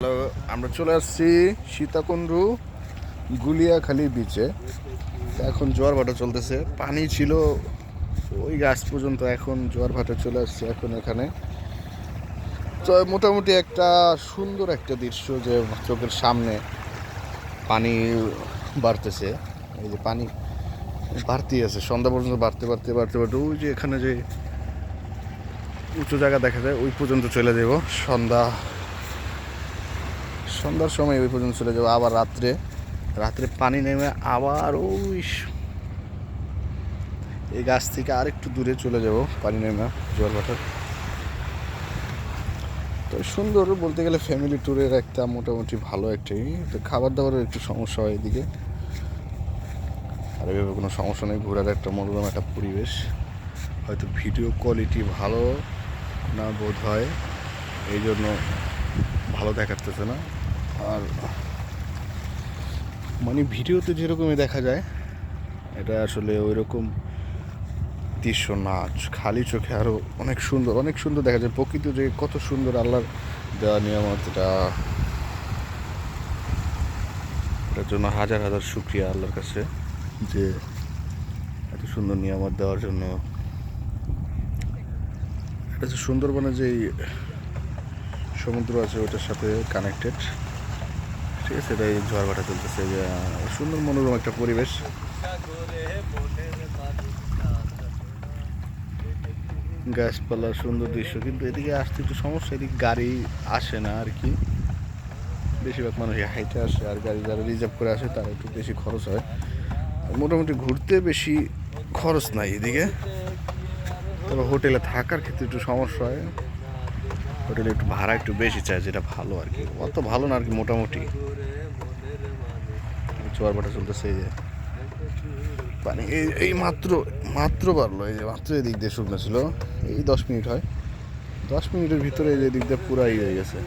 Hello, আমরা চলে আসছি সীতাকুণ্ডু গুলিয়াখালী বিচে। এখন জোয়ার ভাটা চলতেছে, পানি ছিল ওই গাছ পর্যন্ত, এখন জোয়ার ভাটা চলে আসছে এখন এখানে। তো মোটামুটি একটা সুন্দর একটা দৃশ্য, যে চোখের সামনে পানি বাড়তেছে। এই যে পানি বাড়তেই আছে, সন্ধ্যা পর্যন্ত বাড়তে বাড়তে বাড়তে বাড়তে ওই যে এখানে যে উঁচু জায়গা দেখা যায় ওই পর্যন্ত চলে যাব। সন্ধ্যার সময় ওই পর্যন্ত চলে যাবো। আবার রাত্রে রাত্রে পানি নেমে আবার ওই এই গাছ থেকে আরেকটু দূরে চলে যাব পানি নেমে জোয়ার ভাটার। তো সুন্দর বলতে গেলে ফ্যামিলি ট্যুরের একটা মোটামুটি ভালো একটাই। তো খাবার দাবারের একটু সমস্যা হয় এদিকে, আর এভাবে কোনো সমস্যা নেই। ঘোরার একটা মনোরম একটা পরিবেশ। হয়তো ভিডিও কোয়ালিটি ভালো না বোধ হয়, এই জন্য ভালো দেখাতেছে না। আর মানে ভিডিওতে যেরকমই দেখা যায়, এটা আসলে ওই রকম দৃশ্য না। খালি চোখে আরো অনেক সুন্দর, অনেক সুন্দর দেখা যায়। প্রকৃতি যে কত সুন্দর, আল্লাহর দেওয়া নিয়ামত। এটার জন্য হাজার হাজার শুকরিয়া আল্লাহর কাছে, যে এত সুন্দর নিয়ামত দেওয়ার জন্য। এটা যে সুন্দরবনে যে সমুদ্র আছে ওটার সাথে কানেক্টেড, ঠিক আছে। এটাই ঝড় ভাটা চলতেছে, যে সুন্দর মনোরম একটা পরিবেশ। গাছপালা, সুন্দর দৃশ্য, কিন্তু এদিকে আসতে একটু সমস্যা। এদিকে গাড়ি আসে না আর কি, বেশিরভাগ মানুষ হাইটে আসে, আর গাড়ি যারা রিজার্ভ করে আসে তারা একটু বেশি খরচ হয়। মোটামুটি ঘুরতে বেশি খরচ নাই এদিকে, তবে হোটেলে থাকার ক্ষেত্রে একটু সমস্যা হয়। হোটেলে একটু ভাড়া একটু বেশি চায়, যেটা ভালো আর কি, অত ভালো না আর কি। মোটামুটি জোয়ার ভাটা চলতেছে, এই যে পানি এই এই মাত্র মাত্র বাড়লো। এই যে মাত্র এদিক দিয়ে শুকনো ছিল, এই 10 মিনিট হয়, 10 মিনিটের ভিতরে এই দিক দিয়ে পুরাই হয়ে গেছে।